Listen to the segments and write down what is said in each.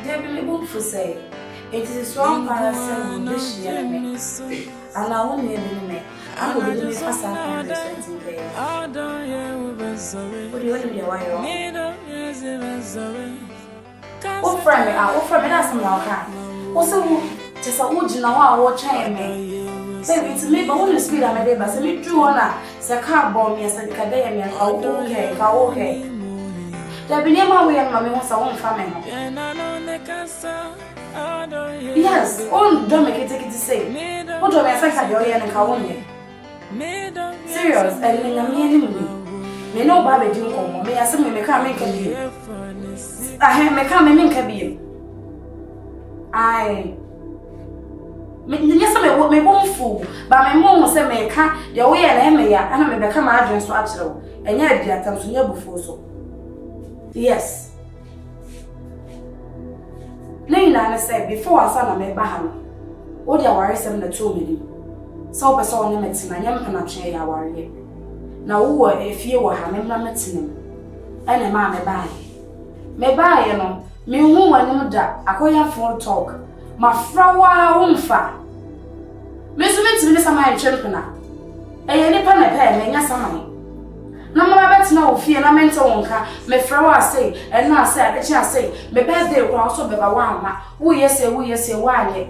Debbie book for say it is wrong parasol this year. And I won't be me. I will be fast and what do you want to be a while? What friend are what from us now? Also, just a wood in our watch. Baby, to me, but when you speak, I'm a day, but me true honor, say can't bomb me as a academy. Okay. There be never way, mammy wants a one family. Yes, all don't make it take it to say. What do I affect your ear and Kawonia? Serious, and me no baby do come, may I say me can't make a deal. I have me come make a deal. Yes, I will me won't fool, but my mom said, me can't, your way and Emma, and I may become address to Archero, and yet the attempts to near before so. Yes. Lena said before I saw my baham. What your worries and the 2 million. So, person on the medicine, I am not chair our worry. Now, who are if you were having a medicine? And a man may buy. May buy, you know, me who I know that I call you for talk. My flower won't fa. Miss Minister, my champion. Any pan a pen, and yes, I no more bet no fear, and I meant to me flower say, and now say, the chance say, me birthday will also be a one. We yes, why?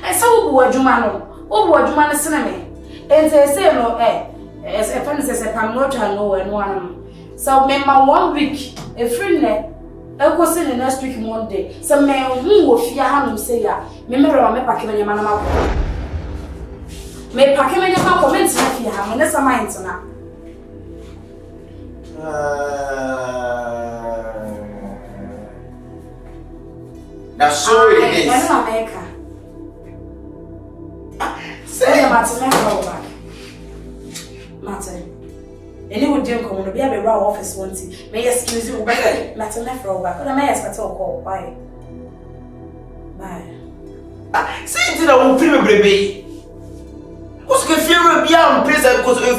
And so, what do you man? Oh, what do you man cinema? And they say, no, as a fan says, I'm not know and one. So, remember 1 week, a free net. I was in the next week Monday. Some man who will fear him say, remember, I'm a packing in your man. May packing in your comments if you have, and that's a mind to now. Now, so it is. I'm America. Say, Martin, Martin. Any would do come to be a raw office one tea. May excuse you, Martin, left over. But I may ask for talk. Bye. Bye. Say it in a whole film, baby. Who's going to fear beyond prison because if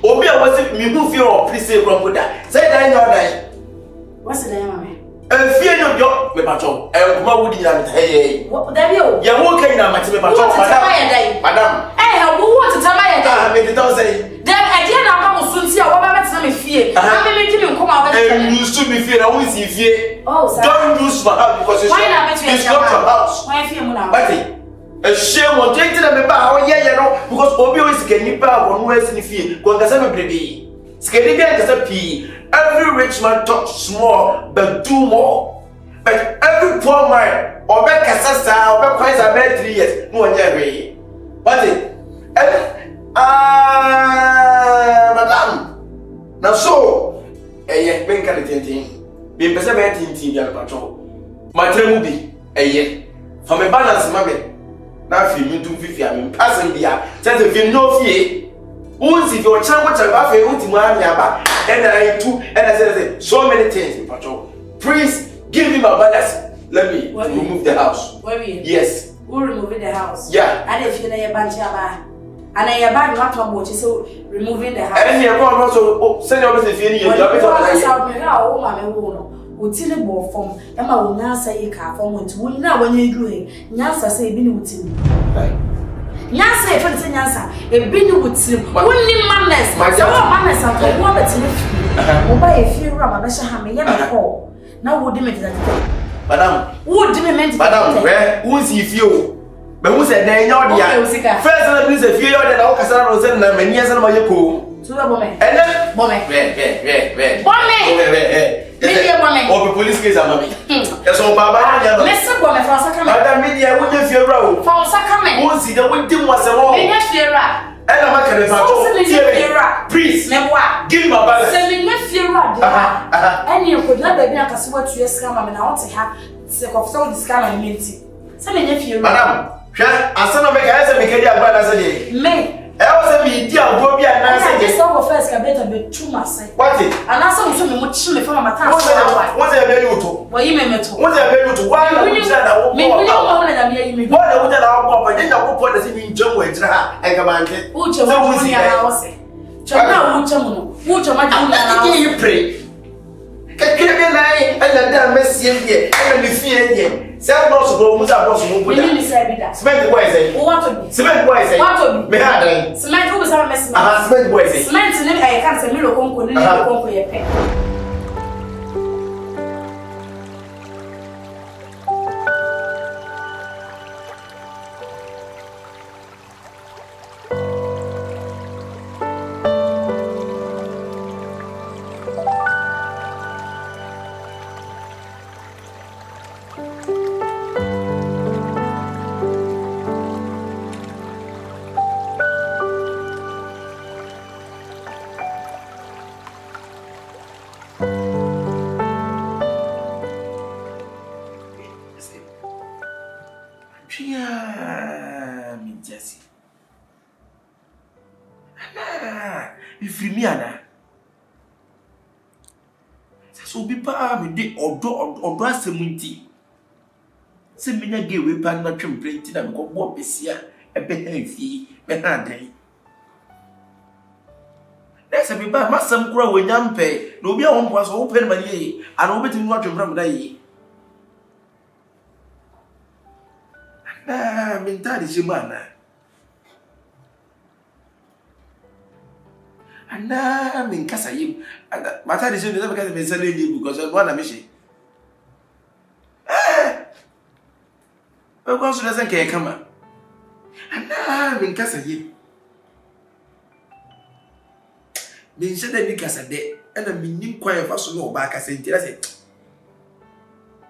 Obia wasn't me who fear or please say, Grandpa. Say that you're there. What's the name, mammy? And fear your patrol. And what would you have? Hey, what would you? You're walking now, my patrol. Madam, I want to tell my day. Don't say. Then I did not come soon see what I'm me fear. I'm making you come out and you should be fear. I will see fear. Oh, don't use my house because it's not your house. Why fear Muna? A shame on taking them about you know, because Obi is getting power on West in the field. Gondasama baby. Scandinavia is a P. Every rich man talks small, but do more. But every poor man, or back Cassasa, or back Christ, about 3 years, no one ever. What it? Madame. Now, so, a bank at the thing. Be preserved in TV patrol. My train will be a year. From a balance, mammy. Now, if you do 50, I mean, passing here, tell the film no fear. Once if your child watch a buffet, and I too, and I said so many things in patrol. Please give me my balance. Let me remove the house. Yes. We'll remove the house. Yeah. And if you're a bunch of and I bag not to watch so removing the house. And you're going also send your message in your Utilable form, Emma will now say a car form when now when you're doing Nasa say Binny with him. Nasa, if it's Nasa, a Binny with him. Only mammas, my mammas are one that's in the field. Or buy a few rubber, I shall have a young call. Now, would you make that? Madame, would you make Madame, where who's if you? But who said they know the first let me say fear that all Cassandra was in them and yes, and my cool. To the woman, and then, woman, or the police case, mammy. That's all, Baba. Listen, woman, for a Madame Media, what if you're wrong? For a second, who's the winter was a wrong? And I'm not please, give me my balance. Send me if you're right. And you could not be able to see what you scam and I want to have sick of so this kind of meeting. Send me if you're Madame. I said, make a make a bad as a may. I was a media, go be a nice this over first can better be too much. What it? And I saw some much from my time. What's a value to? What you mean to? What's a value to? Why you said I won't know that what I would allow, but then I will put the same in Joe and command it. Which was your house. Chana, Mucho ma di una. You pray. Kekebe na e na da mesie die, e me fie die. Say boss go, musa boss mo buda. Me ni say bi da. Cement boy say. What to be? Cement boy say. What to be? Me ha dan. Cement who be say me cement. Cement boy say. Cement ni e kan say me lo konko ni lo konko ye pe. If you me ana so be pa me de odo asemunti se menya ge we pa na twempre nti na me ko bo besia e be ha fi be ha dan nese be pa masam kura we nyampe na obi a won po so wo pe na mali yi ana wo betimi wa twempre me da yi na mentali jimana ana min kasa yim mata de se de because me sele ni because no na me she because so doesn't care kama ana min kasa yim min se de ni kasa de ana min nim kwan fa so no ba kasa ntira se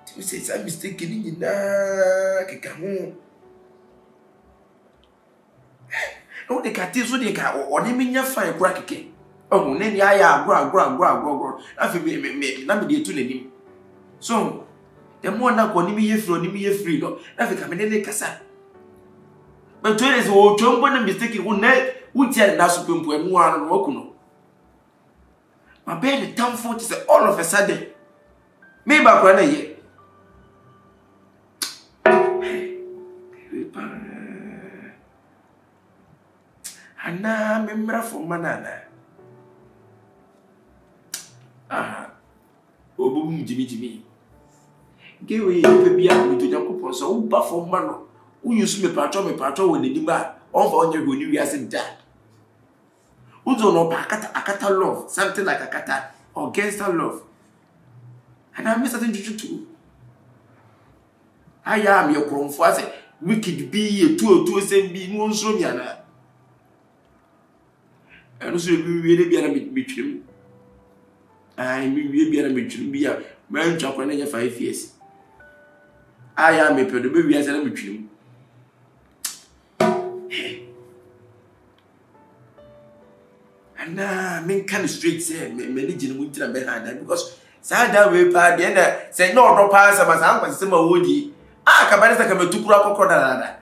tu se sa mistake ni na keka ho no de ka ti so de ka oni minya fine kura keke oh ne ni aya agro afi me na me de tu nanim so the more na ko ni mi ye free no afi ka me ne kasa but to is wo chombo na mistake wo na wo tia na so pempo enu anu no okuno ma be the town for to say all of a sudden me ba kura na ye ana memra for manana obum jimi gewe pe bia ko to yakopon so wo ba for mano wo yusu me patro wo nedi ba on fa onye go ni wi ase da uzo no ba akata love something like akata or gangster love and I miss something to I am your kromfo ase wicked be a two sem bi no nso mi ana and so we dey bia na betwim ai mi wie bia na betwim bia man twakwa na 5 years I am a pedo be wi ase na betwim and men can straight say me legend mu tira be hand because say that way pa the end say no do pa sa ma sa kwase ma wodi ka ba sa ka metukura kokko da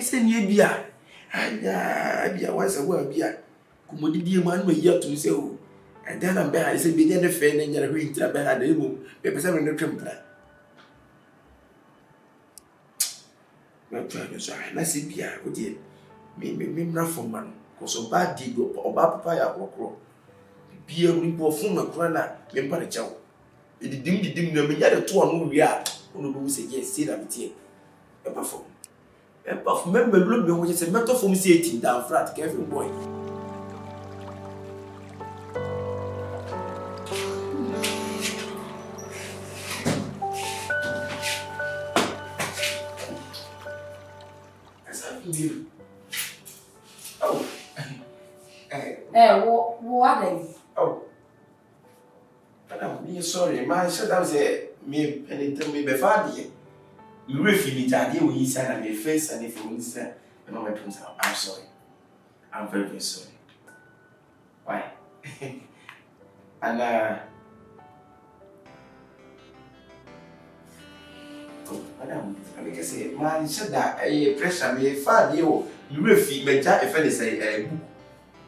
say ni bia anya bia wasa wa bia kumodi die man ma ya to say o and then am be ha say be dey fe na nyara hwi tira be ha da emu be pesa me no twempra na twa no so na say bia o die me mra for man ko so ba di go oba papa ya kokro bia mu bo fun na kura na me mpa de chawo didim na me nya de to no wi a ono bo say yes say that tie e pa for même le bien c'est maintenant faut me c'est dans frat Kevin boy oh what are you? Oh madam sorry man said that was me anything me be fadi you refuse that you will say and your face and if you say no my prince I'm sorry I'm very very sorry why and madam I make say man said that pressure me far you refuse me ja if any say book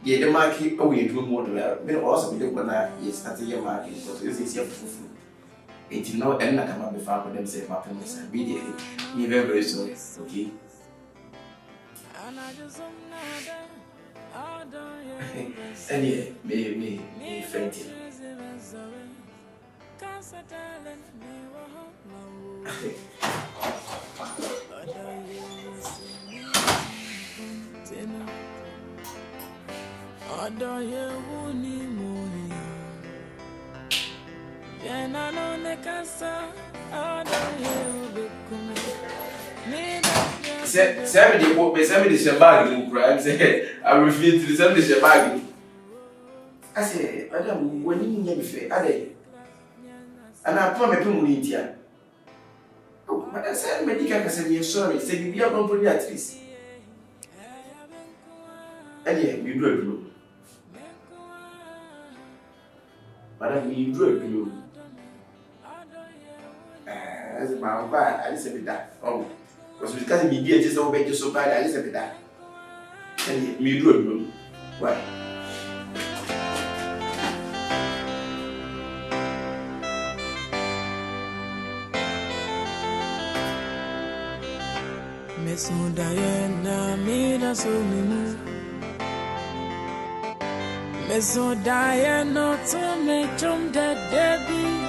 ye the market away to model me also be the na yes start your market because this is your fufu it no and na come before for them say my parents immediately me very sorry okay Anyway, me fainting. Send me the bag, right? I refuse to send the bag. I say, Madam, when you need me fair, are they? And I promise you, India. Oh, Madam said, medical said, you're sorry. Say, you are going to at least. And yeah, you do a blue. Madam, you do a blue. As a man, bad, I just said that. Oh, because we just obey you so bad, I just said that. And yeah, you do a blue. Why? Meso Diana made us so many. Meso Diana to me chum that Debbie.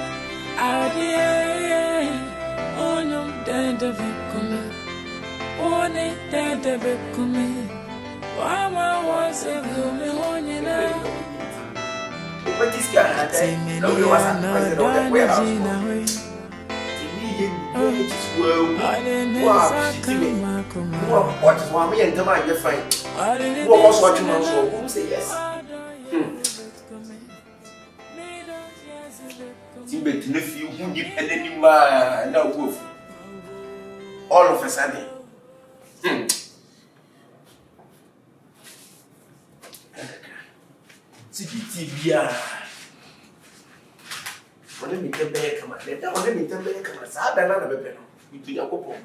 Adie, on your dead of it come. On it dead of it come. Mama was a gloomy one, you know. But this guy, nobody was at the warehouse. What is one me and the man you find? Who was watching on so who say yes? But nephew who depend any man no wolf. All of a sudden. Tibia. Let me tell you, come on. Let me tell you, come on. Sad, I don't know. You do your couple.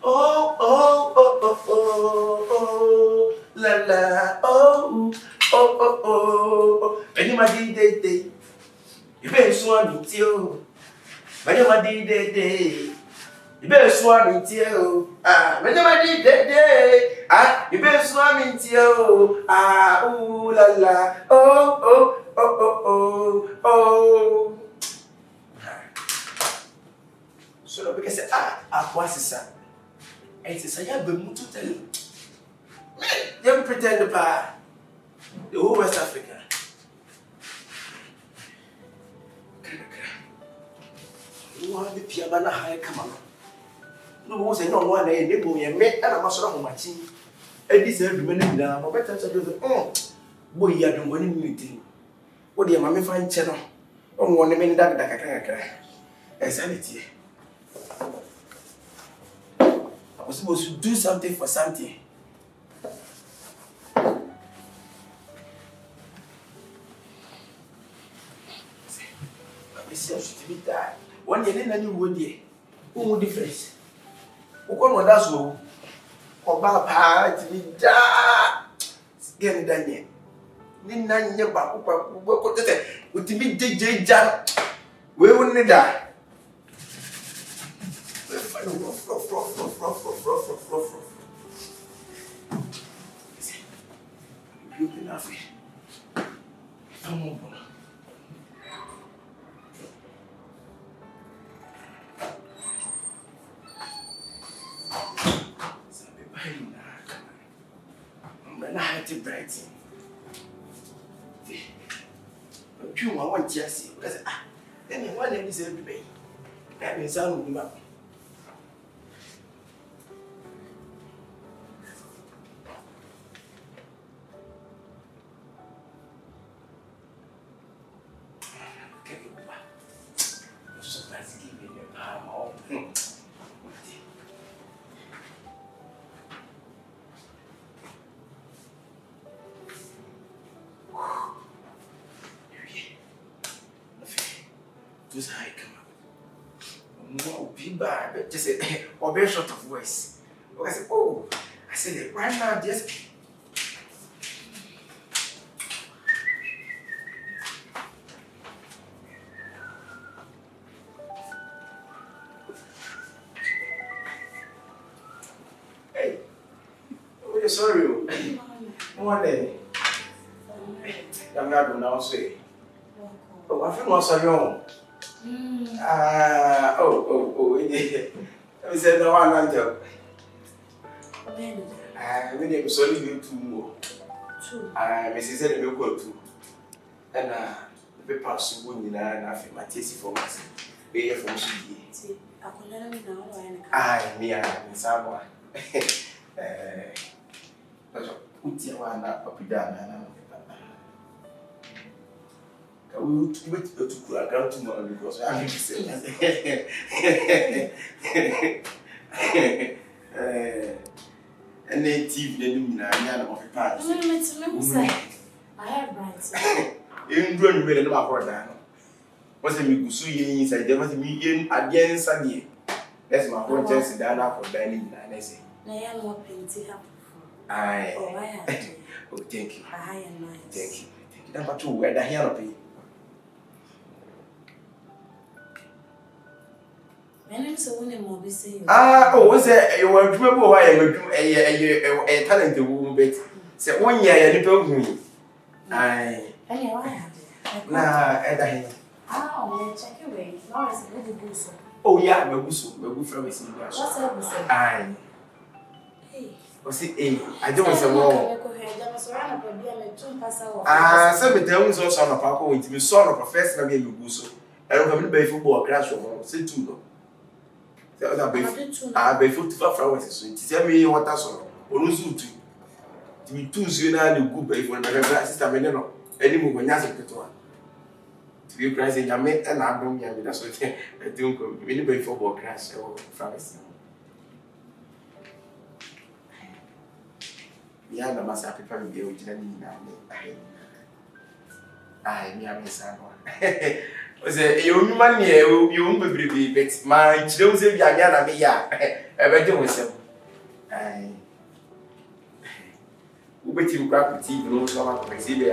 Oh, la la, oh. Anybody day. You better swan with you. Anybody day. You better swam in tear. Whenever did that day, you better swam in tear. Ooh la la, oh. So because what's this? And it's a young woman to tell you. Don't pretend to buy the whole West Africa. You want the Piabana high come on. No one say no one day, they boy and make and a master of my team. And this is every now, but better to do the boy, you are doing winning meeting. What do you mammy find channel? Oh, 1 minute that I can cry. Insanity. I was supposed to do something for something. But we see to be that. 1 year in a new wood, who difference? Who that's who? Or Baba, to be da. Get done yet. Nina, your back, with the big DJ Jam. We wouldn't die. You want Jesse because then one is every day. That means I'm not. Just how it come up. No, be bad. Just say, or very short of voice. I said, oh, I said, right now, just. Hey. Oh, sorry. One day. I'm not going to say. Oh, I feel more sorry. I said, no, I'm not there. We need to solve you two more. Mrs. said, you go to. And the papers would be enough in my taste for us. Be a from she. I could let me know. Me and someone. Put your one up down. I will wait to cool account tomorrow because I have to say a native didn't of the past. I have rights. You don't really know about that. What's a Migusu inside? There was me in again Sunday. That's my whole chance down for dining. And I say, I am more plenty. Aye. Oh, thank you. Thank you. Number two, where the hell of it? Was it? You were remember why I would do a talent woman bit. Say 1 year, you told me. Aye. Oh, yeah, my bosom, my good friend is in there. Aye. Was it? I don't want some more. Some towns also on a park with me, son of a first name, you bosom. I don't have any football crash or say two. I be 45 flowers. So tell me what I saw. Or to be too soon and good by for the sister Menino. Any move when you ask it to be present, I met and I don't get that's what I don't go. Anybody football crash or flowers. Yeah, the master people will be originally. I me a miss one. Was a young man here you won't be but my children say, Yana, me, ya, a better with them. I wait till you grab the tea, no, so I see the